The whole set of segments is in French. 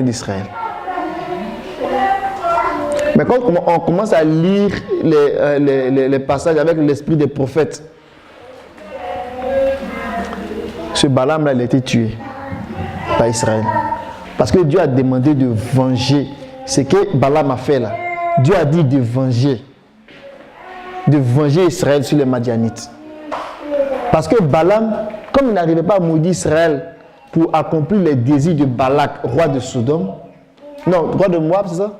d'Israël. Mais quand on commence à lire les passages avec l'esprit des prophètes, ce Balaam-là, il a été tué par Israël. Parce que Dieu a demandé de venger ce que Balaam a fait là. Dieu a dit de venger Israël sur les Madianites. Parce que Balaam, comme il n'arrivait pas à maudire Israël pour accomplir les désirs de Balak, roi de Sodome, non, roi de Moab, c'est ça?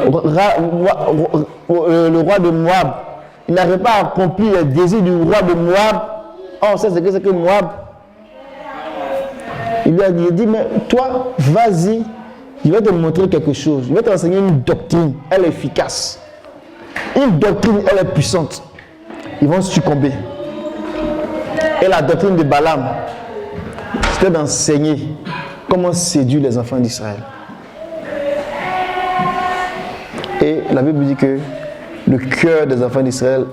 Le roi de Moab, il n'arrivait pas à accomplir les désirs du roi de Moab. On sait ce que c'est que Moab. Il lui a dit, mais toi, vas-y, je vais te montrer quelque chose. Je vais t'enseigner une doctrine, elle est efficace. Une doctrine, elle est puissante. Ils vont succomber. Et la doctrine de Balaam, c'était d'enseigner comment séduire les enfants d'Israël. Et la Bible dit que le cœur des enfants d'Israël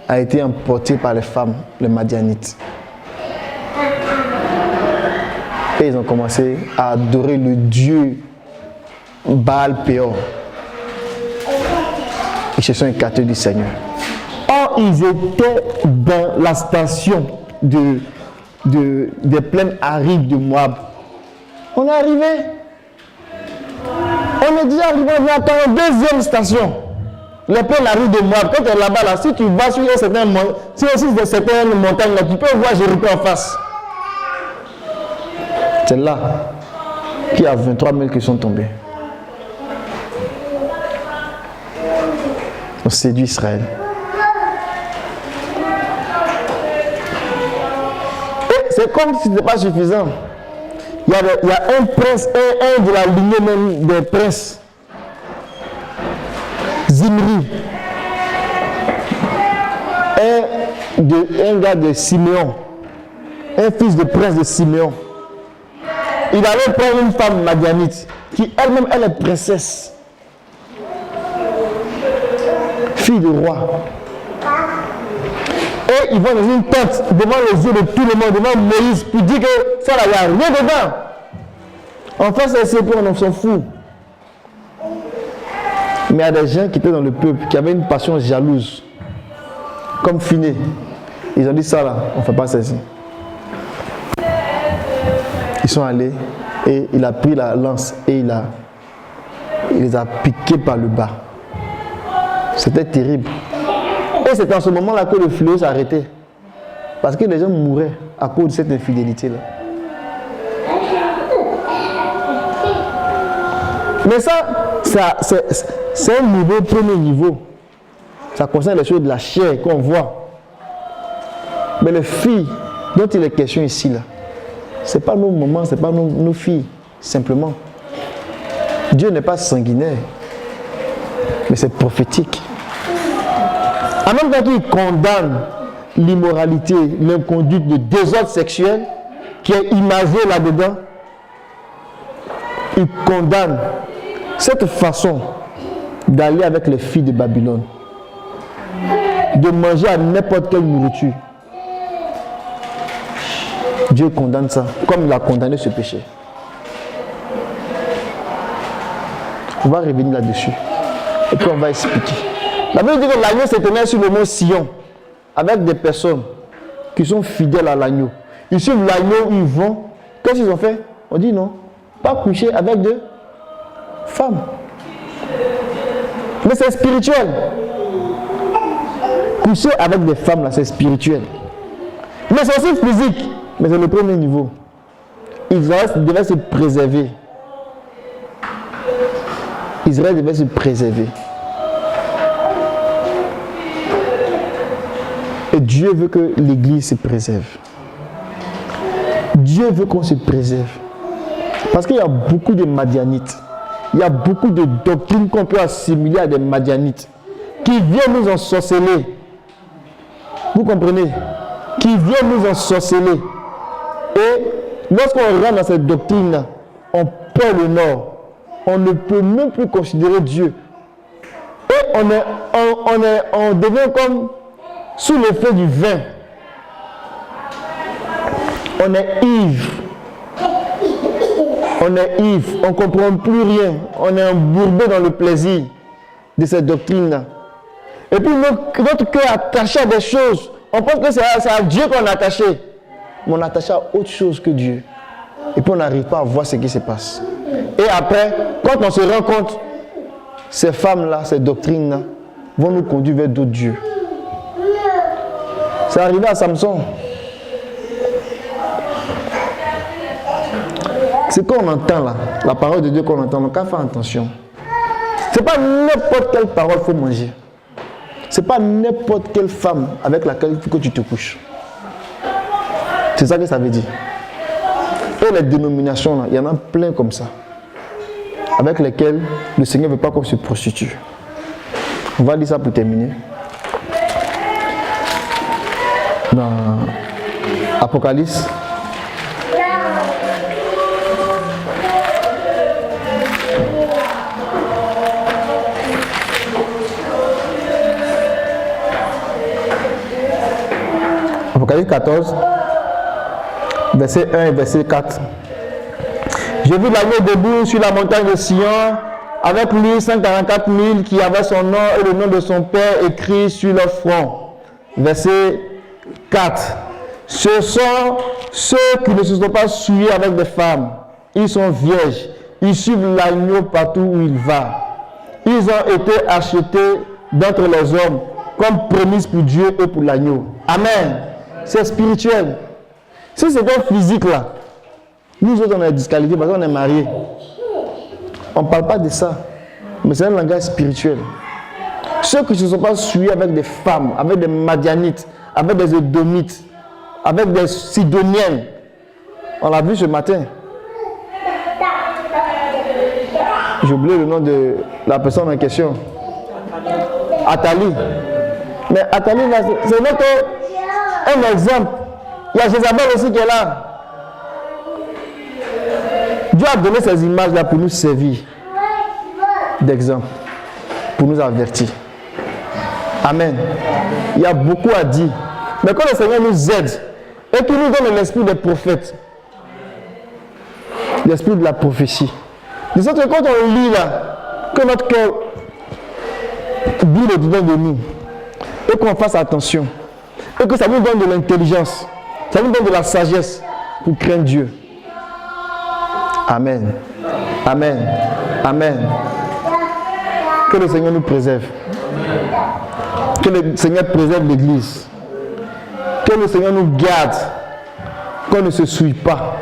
a été emporté par les femmes, les Madianites. Et ils ont commencé à adorer le dieu Baal-Péor. Ils se sont écartés du Seigneur. Or, ils étaient dans la station des plaines arides de Moab. On est arrivé. On est déjà arrivé, on est à la deuxième station. Les plaines arides de Moab. Quand tu es là-bas, là, si tu vas sur certaines montagnes, là, tu peux voir Jéricho en face. C'est là qu'il y a 23 000 qui sont tombés. On séduit Israël. Et c'est comme si ce n'était pas suffisant. Il y a un prince, un de la lignée même des princes, Zimri, un gars de Siméon, un fils de prince de Siméon. Il allait prendre une femme madianite qui elle-même, elle est princesse, fille de roi. Et ils vont dans une tente devant les yeux de tout le monde, devant Moïse, pour dire que ça, il n'y a rien dedans. En fait, c'est pour on s'en fout. Mais il y a des gens qui étaient dans le peuple, qui avaient une passion jalouse, comme Finé. Ils ont dit ça là, on ne fait pas ça ici. Ils sont allés et il a pris la lance et il les a piqués par le bas. C'était terrible. Et c'est en ce moment-là que le fléau s'est arrêté. Parce que les gens mouraient à cause de cette infidélité-là. Mais ça c'est un niveau, premier niveau. Ça concerne les choses de la chair qu'on voit. Mais les filles dont il est question ici, là, ce n'est pas nos moments, ce n'est pas nos filles, simplement. Dieu n'est pas sanguinaire, mais c'est prophétique. En même temps qu'il condamne l'immoralité, l'inconduite, le désordre sexuel qui est imagé là-dedans, il condamne cette façon d'aller avec les filles de Babylone, de manger à n'importe quelle nourriture. Dieu condamne ça, comme il a condamné ce péché. On va revenir là-dessus. Et puis on va expliquer. La Bible dit que l'agneau se tenait sur le mont Sion, avec des personnes qui sont fidèles à l'agneau. Ils suivent l'agneau, ils vont. Qu'est-ce qu'ils ont fait? On dit non, pas coucher avec des femmes. Mais c'est spirituel. Coucher avec des femmes, là, c'est spirituel. Mais c'est aussi physique. Mais c'est le premier niveau. Israël devait se préserver. Israël devait se préserver. Et Dieu veut que l'Église se préserve. Dieu veut qu'on se préserve. Parce qu'il y a beaucoup de Madianites. Il y a beaucoup de doctrines qu'on peut assimiler à des Madianites qui viennent nous ensorceler. Vous comprenez? Qui viennent nous ensorceler. Et lorsqu'on rentre dans cette doctrine-là, on perd le nord. On ne peut même plus considérer Dieu. Et on devient comme sous l'effet du vin. On est ivre. On est ivre, on ne comprend plus rien. On est embourbé dans le plaisir de cette doctrine-là. Et puis notre cœur est attaché à des choses. On pense que c'est à Dieu qu'on est attaché. Mais on est attaché à autre chose que Dieu. Et puis on n'arrive pas à voir ce qui se passe. Et après, quand on se rend compte, ces femmes-là, ces doctrines-là, vont nous conduire vers d'autres dieux. C'est arrivé à Samson. Ce qu'on entend là, la parole de Dieu qu'on entend, on n'a qu'à faire attention. Ce n'est pas n'importe quelle parole qu'il faut manger. Ce n'est pas n'importe quelle femme avec laquelle il faut que tu te couches. C'est ça que ça veut dire. Et les dénominations, là, il y en a plein comme ça, avec lesquelles le Seigneur ne veut pas qu'on se prostitue. On va dire ça pour terminer. Dans Apocalypse, Apocalypse 14, verset 1 et verset 4. J'ai vu l'agneau debout sur la montagne de Sion, avec lui 144 000 qui avaient son nom et le nom de son Père écrit sur leur front. Verset 4. Ce sont ceux qui ne se sont pas souillés avec des femmes. Ils sont vierges. Ils suivent l'agneau partout où il va. Ils ont été achetés d'entre les hommes comme prémices pour Dieu et pour l'agneau. Amen. C'est spirituel. Si c'était physique là, nous autres on est disqualifiés parce qu'on est mariés. On ne parle pas de ça. Mais c'est un langage spirituel. Ceux qui ne se sont pas souillés avec des femmes, avec des Madianites, avec des Édomites, avec des Sidoniennes. On l'a vu ce matin. J'ai oublié le nom de la personne en question. Athalie. Mais Athalie, c'est notre un exemple. Il y a Jézabel aussi qui est là. Dieu a donné ces images-là pour nous servir d'exemple, pour nous avertir. Amen. Il y a beaucoup à dire. Mais quand le Seigneur nous aide et qu'il nous donne l'esprit des prophètes, l'esprit de la prophétie, de sorte que quand on lit là, que notre cœur brûle au-dedans de nous et qu'on fasse attention et que ça nous donne de l'intelligence, ça nous donne de la sagesse pour craindre Dieu. Amen. Amen. Amen. Que le Seigneur nous préserve. Que le Seigneur préserve l'Église. Que le Seigneur nous garde. Qu'on ne se souille pas.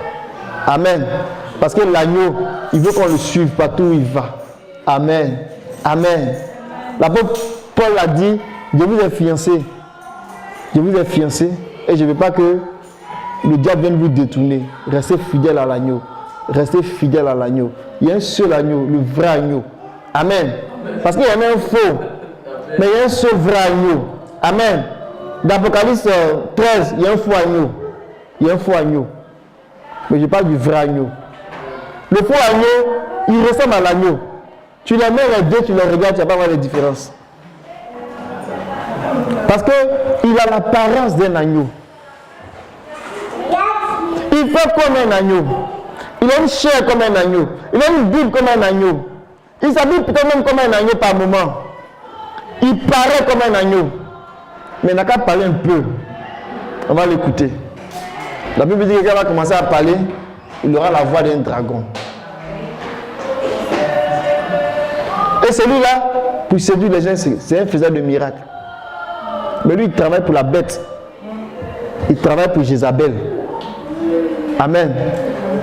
Amen. Parce que l'agneau, il veut qu'on le suive partout où il va. Amen. Amen. L'apôtre Paul a dit, je vous ai fiancé. Je vous ai fiancé et je ne veux pas que le diable vienne vous détourner. Restez fidèle à l'agneau. Restez fidèle à l'agneau. Il y a un seul agneau, le vrai agneau. Amen. Parce qu'il y en a un faux, mais il y a un seul vrai agneau. Amen. Dans Apocalypse 13, il y a un faux agneau. Il y a un faux agneau. Mais je parle du vrai agneau. Le faux agneau, il ressemble à l'agneau. Tu les mets les deux, tu les regardes, tu ne vas pas voir les différences. Parce qu'il a l'apparence d'un agneau. Il fait comme un agneau. Il a une chair comme un agneau. Il a une Bible comme un agneau. Il s'habille peut-être même comme un agneau par moment. Il paraît comme un agneau. Mais il n'a qu'à parler un peu. On va l'écouter. La Bible dit que quand il va commencer à parler, il aura la voix d'un dragon. Et celui-là, pour séduire les gens, c'est un faiseur de miracles. Mais lui, il travaille pour la bête. Il travaille pour Jézabel. Amen.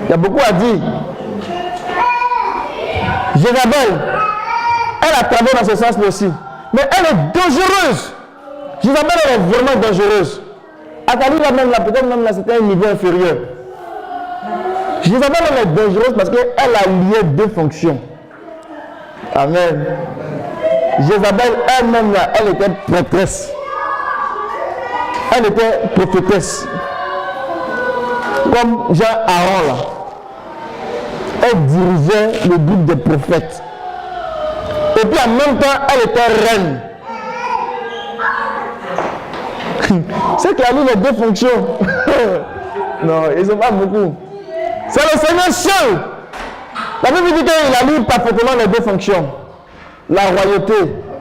Il y a beaucoup à dire. Jézabel, elle a travaillé dans ce sens-là aussi. Mais elle est dangereuse. Jézabel, elle est vraiment dangereuse. Athalie, là même, là, peut-être même là, c'était un niveau inférieur. Jézabel, elle est dangereuse parce qu'elle a lié deux fonctions. Amen. Jézabel, elle-même, là, elle était prêtresse. Elle était prophétesse. Comme Jean Aaron là. Elle dirigeait le groupe des prophètes. Et puis en même temps, elle était reine. C'est qu'elle a eu les deux fonctions. Non, ils n'ont pas beaucoup. C'est le Seigneur seul La Bible dit qu'il a mis parfaitement les deux fonctions, la royauté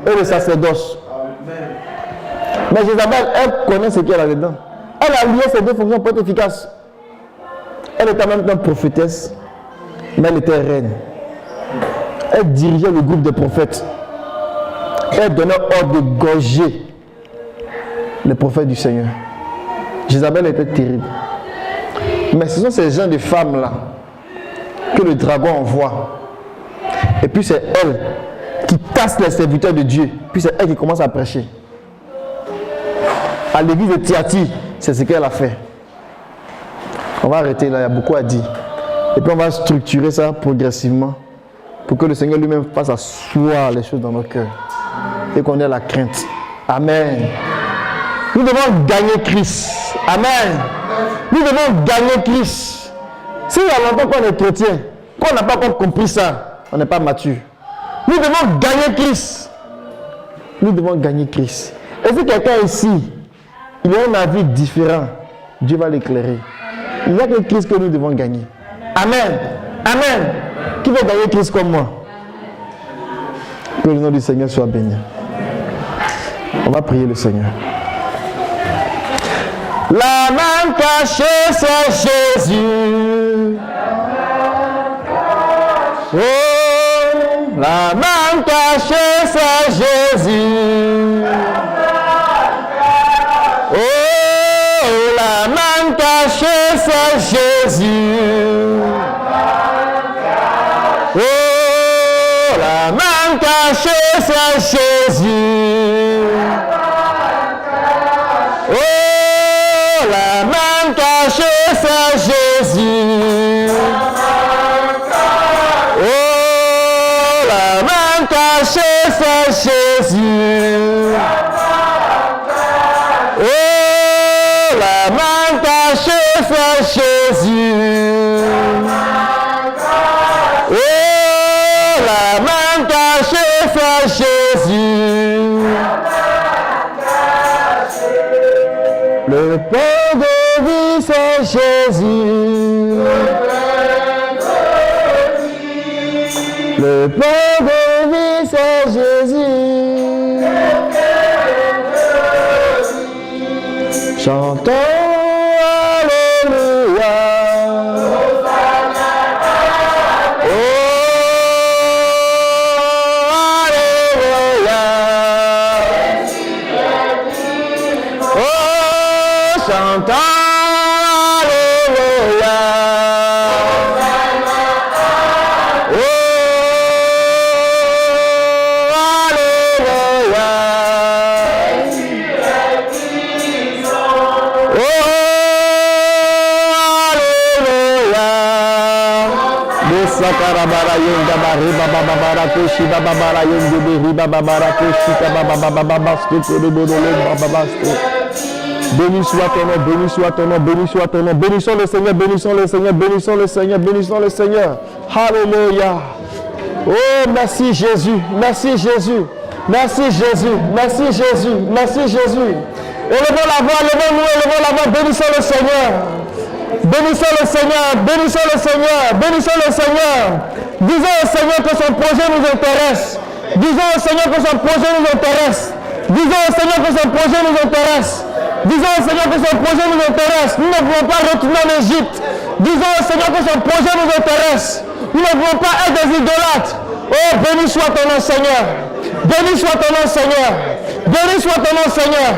et le sacerdoce. Mais Jézabel, elle connaît ce qu'il y a là-dedans. Elle a lié ces deux fonctions pour être efficace. Elle était en même temps prophétesse, mais elle était reine. Elle dirigeait le groupe des prophètes. Elle donnait ordre de gorger les prophètes du Seigneur. Jézabel était terrible. Mais ce sont ces gens de femmes-là que le dragon envoie. Et puis c'est elle qui casse les serviteurs de Dieu. Puis c'est elle qui commence à prêcher. À l'église de Thyatire, c'est ce qu'elle a fait. On va arrêter là, il y a beaucoup à dire. Et puis on va structurer ça progressivement pour que le Seigneur lui-même fasse asseoir les choses dans nos cœurs et qu'on ait la crainte. Amen. Nous devons gagner Christ. Amen. Nous devons gagner Christ. S'il y a longtemps qu'on est chrétien, qu'on n'a pas encore compris ça, on n'est pas mature. Nous devons gagner Christ. Nous devons gagner Christ. Et si quelqu'un ici, il a un avis différent, Dieu va l'éclairer. Il n'y a que Christ que nous devons gagner. Amen. Amen. Qui veut gagner Christ comme moi? Que le nom du Seigneur soit béni. On va prier le Seigneur. La main cachée, c'est Jésus. Oh, la main cachée, c'est Jésus. Oh, la main cachée, c'est Jésus. Oh, la main cachée, c'est Jésus. Oh, la main cachée, c'est Jésus. Oh, la main cachée, c'est Jésus. Oh, la main cachée, c'est Jésus. Oh, la main cachée, c'est Jésus. Le pain de vie, c'est Jésus. Le pain de vie, c'est Jésus. Chantons Alléluia. Oh, Alléluia. Oh, chantons Alléluia. Oh, Alléluia. Sakarabara yonda bariba baba barakoshi baba bara yonde beriba baba barakoshi baba baba baba sto de bodolo baba basto. Béni soit ton nom, béni soit ton nom, béni soit ton nom. Bénissons le Seigneur, bénissons le Seigneur, bénissons le Seigneur, bénissons le Seigneur. Alléluia. Oh, merci Jésus, merci Jésus, merci Jésus, merci Jésus, merci Jésus. Élevons la voix, élevons-nous, élevons la voix, bénissons le Seigneur. Bénissons le Seigneur, bénissons le Seigneur, bénissons le Seigneur. Disons au Seigneur que son projet nous intéresse. Disons au Seigneur que son projet nous intéresse. Disons au Seigneur que son projet nous intéresse. Disons au Seigneur que son projet nous intéresse. Nous ne voulons pas retourner en Égypte. Disons au Seigneur que son projet nous intéresse. Nous ne voulons pas être des idolâtres. Oh, béni soit ton nom, Seigneur. Béni soit ton nom, Seigneur. Béni soit ton nom, Seigneur.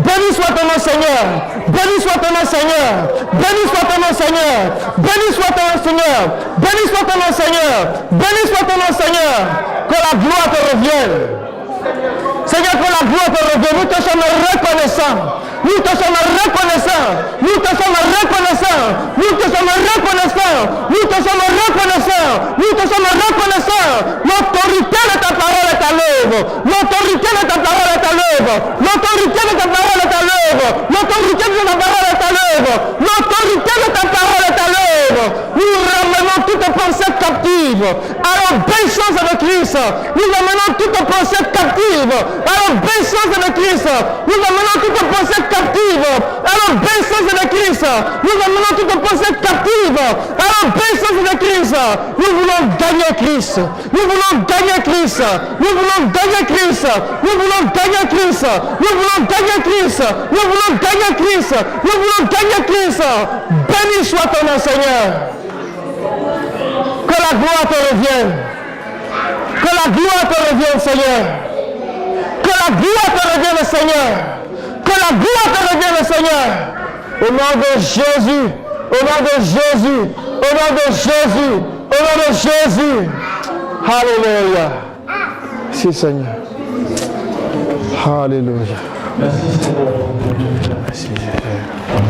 Béni soit ton nom, Seigneur. Béni soit ton nom, Seigneur. Béni soit ton nom, Seigneur. Béni soit ton nom, Seigneur. Béni soit ton nom, Seigneur. Béni soit ton nom, Seigneur. Que la gloire te revienne. Seigneur, que la gloire te revienne. Nous te sommes reconnaissants. Nous te sommes reconnaissants. Nous te sommes reconnaissants. Nous te sommes reconnaissants. Nous te sommes reconnaissants. Nous te sommes reconnaissants. L'autorité de ta parole est à l'œuvre. L'autorité de ta parole est à l'œuvre. L'autorité de ta parole est à l'œuvre. L'autorité de ta parole est à l'œuvre. L'autorité de ta parole est à l'œuvre. Nous ramenons toute pensée captive à l'obéissance de Christ. Nous amenons toute pensée captive à l'obéissance de Christ. Nous amenons toute pensée captive à l'obéissance de Christ. Nous amenons toute pensée captive à l'obéissance de Christ. Nous voulons gagner Christ. Nous voulons gagner Christ. Nous voulons gagner Christ. Nous voulons gagner Christ. Nous voulons gagner Christ. Nous voulons gagner Christ. Nous voulons gagner Christ. Béni soit ton nom, Seigneur. Que la gloire te revienne. Que la gloire te revienne, Seigneur. Que la gloire te revienne, Seigneur. Que la gloire te revienne, Seigneur. Au nom de Jésus. Au nom de Jésus. Au nom de Jésus. Au nom de Jésus. Alléluia. Merci, Seigneur. Alléluia. Merci, Seigneur. Merci, Seigneur.